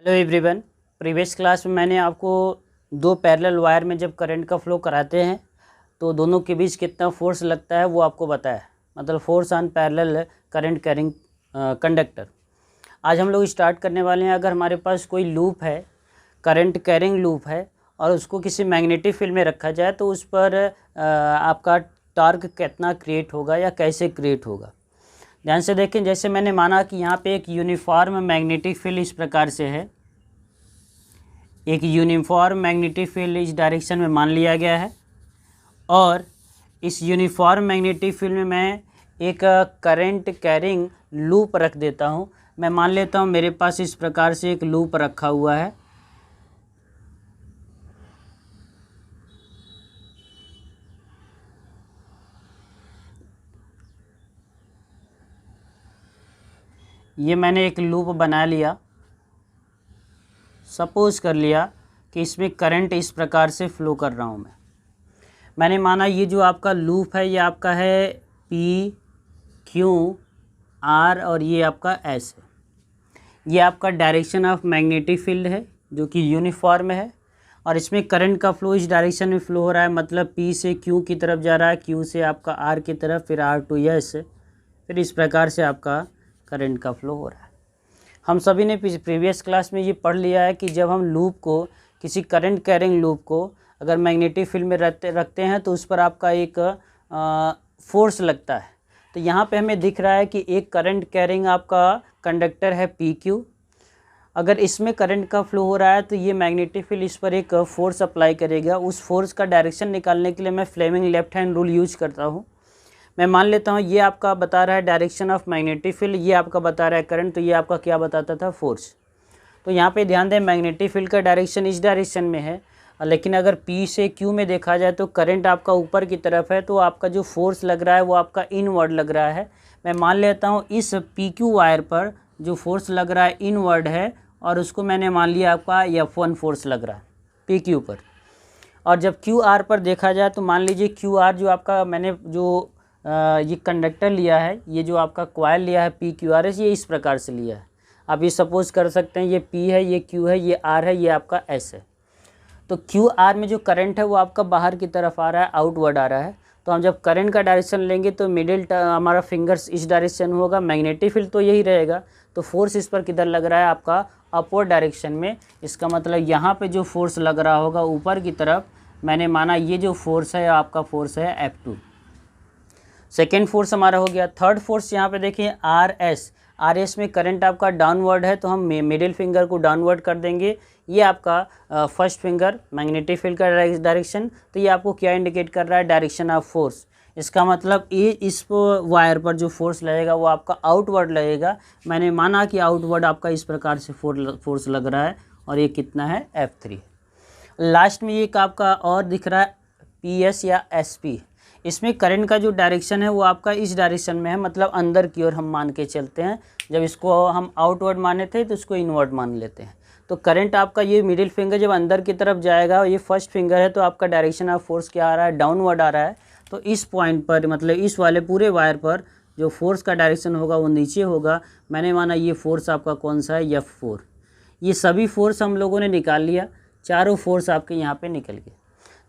Hello everyone. Previous class में मैंने आपको दो पैरेलल वायर में जब करंट का फ्लो कराते हैं तो दोनों के बीच कितना फोर्स लगता है वो आपको बताया, मतलब force on parallel current carrying conductor. आज हम लोग स्टार्ट करने वाले हैं। अगर हमारे पास कोई लूप है, करंट कैरिंग लूप है, और उसको किसी मैग्नेटिक फील्ड में रखा जाए तो उस पर आपका टॉर्क कितना क्रिएट होगा या कैसे क्रिएट होगा। ध्यान से देखें, जैसे मैंने माना कि यहाँ पे एक यूनिफॉर्म मैग्नेटिक फील्ड इस प्रकार से है, एक यूनिफॉर्म मैग्नेटिक फील्ड इस डायरेक्शन में मान लिया गया है, और इस यूनिफॉर्म मैग्नेटिक फील्ड में मैं एक करंट कैरिंग लूप रख देता हूँ। मैं मान लेता हूँ मेरे पास इस प्रकार से एक लूप रखा हुआ है। ये मैंने एक लूप बना लिया। सपोज कर लिया कि इसमें करंट इस प्रकार से फ्लो कर रहा हूँ मैंने माना ये जो आपका लूप है ये आपका है P, Q, R और ये आपका S है। ये आपका डायरेक्शन ऑफ मैग्नेटिक फील्ड है जो कि यूनिफॉर्म है, और इसमें करंट का फ्लो इस डायरेक्शन में फ्लो हो रहा है, मतलब P से Q की तरफ जा रहा है, Q से आपका R की तरफ, फिर R to S, फिर इस प्रकार से आपका करंट का फ्लो हो रहा है। हम सभी ने प्रीवियस क्लास में ये पढ़ लिया है कि जब हम लूप को, किसी करंट कैरिंग लूप को अगर मैग्नेटिक फील्ड में रखते हैं तो उस पर आपका एक फोर्स लगता है। तो यहाँ पे हमें दिख रहा है कि एक करंट कैरिंग आपका कंडक्टर है PQ। अगर इसमें करंट का फ्लो हो रहा है तो ये मैग्नेटिक फील्ड इस पर एक फोर्स अप्लाई करेगा। उस फोर्स का डायरेक्शन निकालने के लिए मैं Fleming left hand rule use करता हूँ। मैं मान लेता हूँ ये आपका बता रहा है डायरेक्शन ऑफ मैग्नेटिक फील्ड, ये आपका बता रहा है करंट, तो ये आपका क्या बताता था, फोर्स। तो यहाँ पे ध्यान दें, मैग्नेटिक फील्ड का डायरेक्शन इस डायरेक्शन में है, लेकिन अगर P से Q में देखा जाए तो करंट आपका ऊपर की तरफ है, तो आपका जो फोर्स लग रहा है वो आपका इनवर्ड लग रहा है। मैं मान लेता हूँ इस PQ वायर पर जो फोर्स लग रहा है इनवर्ड है, और उसको मैंने मान लिया आपका F1 फोर्स लग रहा है PQ पर। और जब QR पर देखा जाए तो मान लीजिए QR जो आपका मैंने जो ये कंडक्टर लिया है, ये जो आपका कॉइल लिया है PQRS, ये इस प्रकार से लिया है। आप ये सपोज कर सकते हैं ये P है, ये Q है, ये R है, ये आपका S है। तो QR में जो करंट है वो आपका बाहर की तरफ आ रहा है, आउटवर्ड आ रहा है। तो हम जब करंट का डायरेक्शन लेंगे तो मिडिल हमारा फिंगर्स इस डायरेक्शन होगा, मैग्नेटिक फील्ड तो यही रहेगा, तो फोर्स इस पर किधर लग रहा है, आपका अपवर्ड डायरेक्शन में। इसका मतलब यहाँ पे जो फोर्स लग रहा होगा ऊपर की तरफ, मैंने माना ये जो फोर्स है आपका फोर्स है F2। सेकेंड फोर्स हमारा हो गया। थर्ड फोर्स यहाँ पे देखिए RS में करंट आपका डाउनवर्ड है, तो हम मिडिल फिंगर को डाउनवर्ड कर देंगे। ये आपका फर्स्ट फिंगर मैग्नेटिक फील्ड का डायरेक्शन, तो ये आपको क्या इंडिकेट कर रहा है, डायरेक्शन ऑफ फोर्स। इसका मतलब ये इस वायर पर जो फोर्स लगेगा वो आपका आउटवर्ड लगेगा। मैंने माना कि आउटवर्ड आपका इस प्रकार से फोर्स लग रहा है, और ये कितना है, F3। लास्ट में ये आपका और दिख रहा है PS या SP। इसमें करंट का जो डायरेक्शन है वो आपका इस डायरेक्शन में है, मतलब अंदर की ओर हम मान के चलते हैं। जब इसको हम आउटवर्ड माने थे तो इसको इनवर्ड मान लेते हैं। तो करंट आपका ये मिडिल फिंगर जब अंदर की तरफ जाएगा, ये फर्स्ट फिंगर है, तो आपका डायरेक्शन ऑफ फोर्स क्या आ रहा है, डाउनवर्ड आ रहा है। तो इस पॉइंट पर, मतलब इस वाले पूरे वायर पर जो फोर्स का डायरेक्शन होगा वो नीचे होगा। मैंने माना ये फोर्स आपका कौन सा है, F4। ये सभी फोर्स हम लोगों ने निकाल लिया, चारों फोर्स आपके यहाँ पर निकल गए।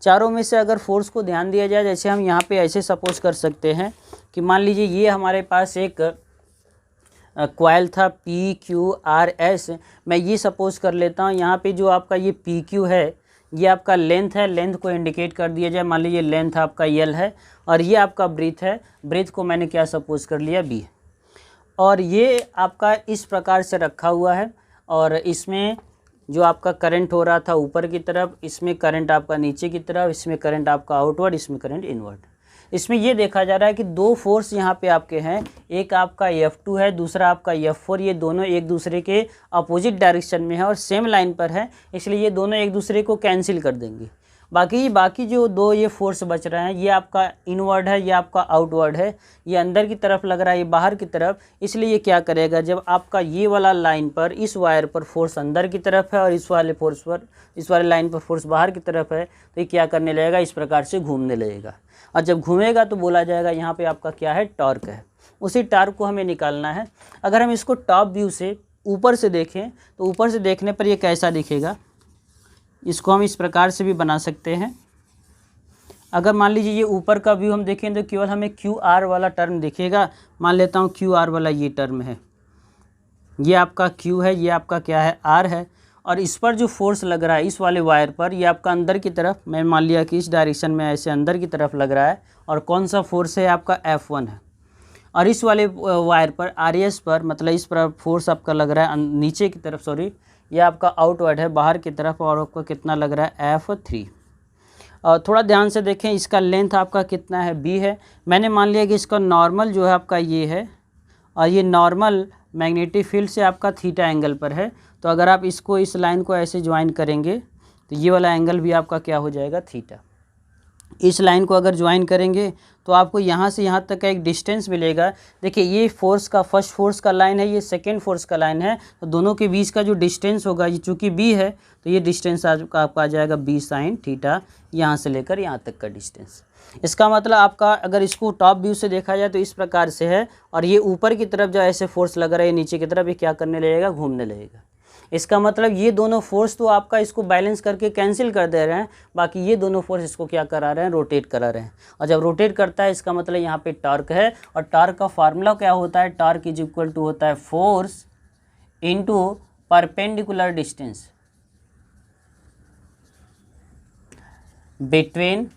चारों में से अगर फोर्स को ध्यान दिया जाए, जैसे हम यहाँ पे ऐसे सपोज कर सकते हैं कि मान लीजिए ये हमारे पास एक कॉइल था PQRS। मैं ये सपोज कर लेता हूँ यहाँ पे जो आपका ये PQ है ये आपका लेंथ है, लेंथ को इंडिकेट कर दिया जाए, मान लीजिए लेंथ आपका L है, और ये आपका ब्रीथ है, ब्रीथ को मैंने क्या सपोज कर लिया, B। और ये आपका इस प्रकार से रखा हुआ है, और इसमें जो आपका करंट हो रहा था ऊपर की तरफ, इसमें करंट आपका नीचे की तरफ, इसमें करंट आपका आउटवर्ड, इसमें करंट इनवर्ड। इसमें ये देखा जा रहा है कि दो फोर्स यहाँ पे आपके हैं, एक आपका F2 है, दूसरा आपका F4। ये दोनों एक दूसरे के अपोजिट डायरेक्शन में है और सेम लाइन पर है, इसलिए ये दोनों एक दूसरे को कैंसिल कर देंगे। बाकी जो दो ये फोर्स बच रहे हैं, ये आपका इनवर्ड है, ये आपका आउटवर्ड है। ये अंदर की तरफ लग रहा है, ये बाहर की तरफ। इसलिए ये क्या करेगा, जब आपका ये वाला लाइन पर, इस वायर पर फोर्स अंदर की तरफ है और इस वाले लाइन पर फोर्स बाहर की तरफ है, तो ये क्या करने लगेगा, इस प्रकार से घूमने लगेगा। और जब घूमेगा तो बोला जाएगा यहाँ पे आपका क्या है, टॉर्क है। उसी टॉर्क को हमें निकालना है। अगर हम इसको टॉप व्यू से ऊपर से देखें तो ऊपर से देखने पर ये कैसा दिखेगा, इसको हम इस प्रकार से भी बना सकते हैं। अगर मान लीजिए ये ऊपर का व्यू हम देखें तो केवल हमें क्यू आर वाला टर्म दिखेगा। मान लेता हूँ क्यू आर वाला ये टर्म है, ये आपका क्यू है, ये आपका क्या है आर है, और इस पर जो फोर्स लग रहा है इस वाले वायर पर, ये आपका अंदर की तरफ, मैं मान लिया कि इस डायरेक्शन में ऐसे अंदर की तरफ लग रहा है, और कौन सा फोर्स है आपका F1 है। और इस वाले वायर पर RS पर, मतलब इस पर फोर्स आपका लग रहा है नीचे की तरफ, सॉरी ये आपका आउटवर्ड है बाहर की तरफ, और आपका कितना लग रहा है F3। और थोड़ा ध्यान से देखें, इसका लेंथ आपका कितना है B है। मैंने मान लिया कि इसका नॉर्मल जो है आपका ये है, और ये नॉर्मल मैग्नेटिक फील्ड से आपका थीटा एंगल पर है। तो अगर आप इसको इस लाइन को ऐसे ज्वाइन करेंगे तो ये वाला एंगल भी आपका क्या हो जाएगा, थीटा। इस लाइन को अगर ज्वाइन करेंगे तो आपको यहाँ से यहाँ तक का एक डिस्टेंस मिलेगा। देखिए ये फोर्स का फर्स्ट फोर्स का लाइन है, ये सेकेंड फोर्स का लाइन है, तो दोनों के बीच का जो डिस्टेंस होगा, ये चूँकि B है तो ये डिस्टेंस आपका आ जाएगा B साइन थीटा, यहाँ से लेकर यहाँ तक का डिस्टेंस। इसका मतलब आपका अगर इसको टॉप व्यू से देखा जाए तो इस प्रकार से है, और ये ऊपर की तरफ जो ऐसे फोर्स लग रहा है नीचे की तरफ, ये क्या करने लगेगा, घूमने लगेगा। इसका मतलब ये दोनों फोर्स तो आपका इसको बैलेंस करके कैंसिल कर दे रहे हैं, बाकी ये दोनों फोर्स इसको क्या करा रहे हैं, रोटेट करा रहे हैं। और जब रोटेट करता है इसका मतलब यहाँ पे टॉर्क है, और टॉर्क का फार्मूला क्या होता है, टॉर्क इज इक्वल टू होता है force into perpendicular distance between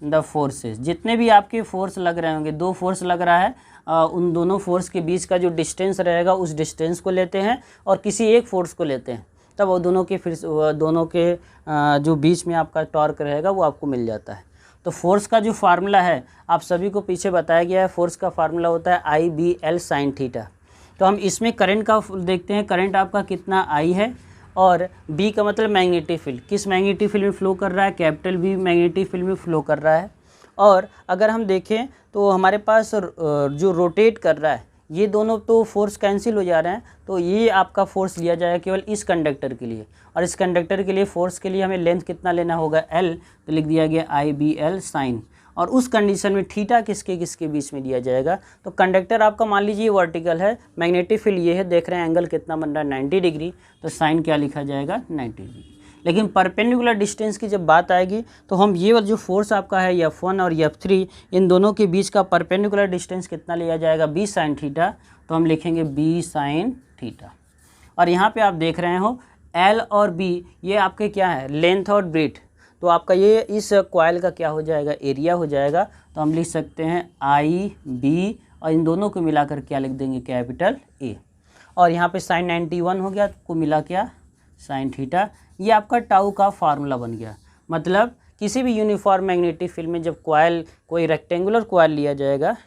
the forces. जितने भी आपके फोर्स लग रहे होंगे, दो फोर्स लग रहा है, उन दोनों फोर्स के बीच का जो डिस्टेंस रहेगा उस डिस्टेंस को लेते हैं, और किसी एक फोर्स को लेते हैं, तब वो दोनों के जो बीच में आपका टॉर्क रहेगा वो आपको मिल जाता है। तो फोर्स का जो फार्मूला है आप सभी को पीछे बताया गया है, फोर्स का फार्मूला होता है IBL साइन थीटा। तो हम इसमें करंट का देखते हैं, करंट आपका कितना I है, और B का मतलब मैग्नेटिक फील्ड, किस मैग्नेटिक फील्ड में फ्लो कर रहा है, कैपिटल B मैग्नेटिक फील्ड में फ्लो कर रहा है। और अगर हम देखें तो हमारे पास जो रोटेट कर रहा है, ये दोनों तो फोर्स कैंसिल हो जा रहे हैं, तो ये आपका फोर्स लिया जाएगा केवल इस कंडक्टर के लिए, और इस कंडक्टर के लिए फोर्स के लिए हमें लेंथ कितना लेना होगा, L, तो लिख दिया गया IBL साइन। और उस कंडीशन में थीटा किसके किसके बीच में दिया जाएगा, तो कंडक्टर आपका मान लीजिए वर्टिकल है, मैग्नेटिक फील्ड ये है, देख रहे हैं एंगल कितना बन रहा है, 90 डिग्री, तो साइन क्या लिखा जाएगा, 90 डिग्री। लेकिन परपेंडिकुलर डिस्टेंस की जब बात आएगी तो हम ये जो फोर्स आपका है F1 और F3, इन दोनों के बीच का परपेंडिकुलर डिस्टेंस कितना लिया जाएगा, B साइन थीटा, तो हम लिखेंगे B साइन थीटा। और यहाँ पे आप देख रहे हो L और B ये आपके क्या है, लेंथ और ब्रेथ, तो आपका ये इस कॉइल का क्या हो जाएगा, एरिया हो जाएगा। तो हम लिख सकते हैं IB, और इन दोनों को मिलाकर क्या लिख देंगे, कैपिटल A। और यहाँ पे साइन 91 हो गया, को मिला क्या, साइन थीटा। ये आपका टाउ का फार्मूला बन गया। मतलब किसी भी यूनिफॉर्म मैग्नेटिक फील्ड में जब कॉइल, कोई रेक्टेंगुलर कॉइल लिया जाएगा,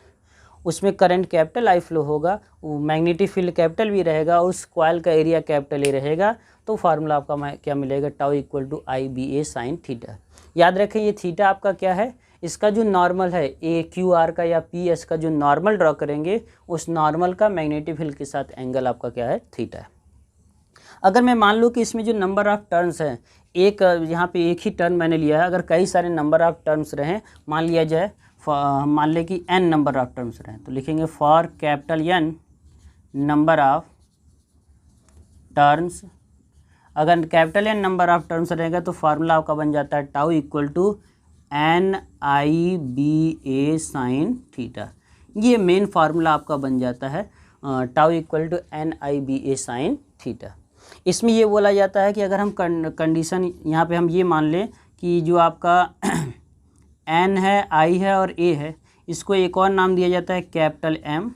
उसमें करंट कैपिटल I फ्लो होगा, वो मैग्नेटिक फील्ड कैपिटल भी रहेगा, और उस कॉइल का एरिया कैपिटल A रहेगा, तो फार्मूला आपका क्या मिलेगा, tau equal to IBA sine theta. याद रखें ये थीटा आपका क्या है, इसका जो नॉर्मल है AQR का या PS का जो नॉर्मल ड्रॉ करेंगे, उस नॉर्मल का मैग्नेटिक फील्ड के साथ एंगल आपका क्या है, थीटा है। अगर मैं मान लूँ कि इसमें जो नंबर ऑफ़ टर्म्स हैं, एक यहाँ पे एक ही टर्म मैंने लिया है, अगर कई सारे नंबर ऑफ़ टर्म्स रहें, मान लिया जाए मान लें कि n नंबर ऑफ़ टर्म्स रहें, तो लिखेंगे for capital N number of terms. अगर capital N number of terms रहेगा तो फार्मूला आपका बन जाता है tau equal to NIBA sine theta. ये मेन फार्मूला आपका बन जाता है, tau equal to NIBA sine theta. इसमें ये बोला जाता है कि अगर हम कंडीशन यहाँ पे हम ये मान लें कि जो आपका N है, I है और A है, इसको एक और नाम दिया जाता है कैपिटल M।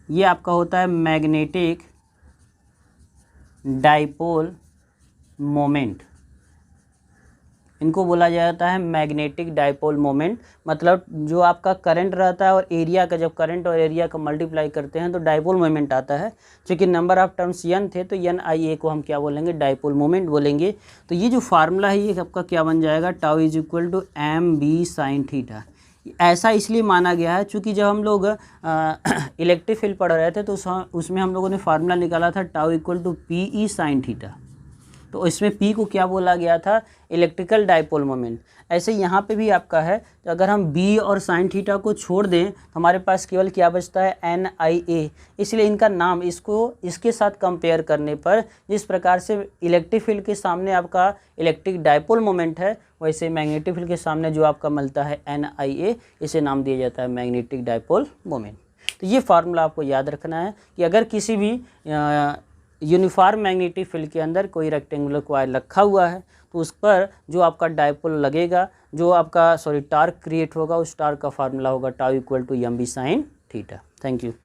ये आपका होता है मैग्नेटिक डाइपोल मोमेंट, इनको बोला जाता है मैग्नेटिक डाइपोल मोमेंट। मतलब जो आपका करंट रहता है और एरिया का, जब करंट और एरिया का मल्टीप्लाई करते हैं तो डाइपोल मोमेंट आता है। क्योंकि नंबर ऑफ टर्म्स n थे तो NIA को हम क्या बोलेंगे, डाइपोल मोमेंट बोलेंगे। तो ये जो फार्मूला है ये आपका क्या बन जाएगा, tau is equal to MB sine theta. ऐसा इसलिए माना गया है चूँकि जब हम लोग इलेक्ट्रिक फील्ड पढ़ रहे थे तो उसमें हम लोगों ने फार्मूला निकाला था tau equal to PE sine theta. तो इसमें P को क्या बोला गया था, इलेक्ट्रिकल डाइपोल मोमेंट। ऐसे यहाँ पे भी आपका है, तो अगर हम B और साइन थीटा को छोड़ दें तो हमारे पास केवल क्या बचता है, NIA। इसलिए इनका नाम इसको इसके साथ कंपेयर करने पर जिस प्रकार से इलेक्ट्रिक फील्ड के सामने आपका इलेक्ट्रिक डाइपोल मोमेंट है, वैसे मैग्नेटिक फील्ड के सामने जो आपका मिलता है NIA, इसे नाम दिया जाता है मैग्नेटिक डाइपोल मोमेंट। तो ये फार्मूला आपको याद रखना है कि अगर किसी भी यूनिफॉर्म मैग्नेटिक फील्ड के अंदर कोई रेक्टेंगुलर कॉइल रखा हुआ है तो उस पर जो आपका डाइपोल लगेगा, जो आपका टार्क क्रिएट होगा, उस टार्क का फार्मूला होगा tau equal to mv sin theta. Thank you.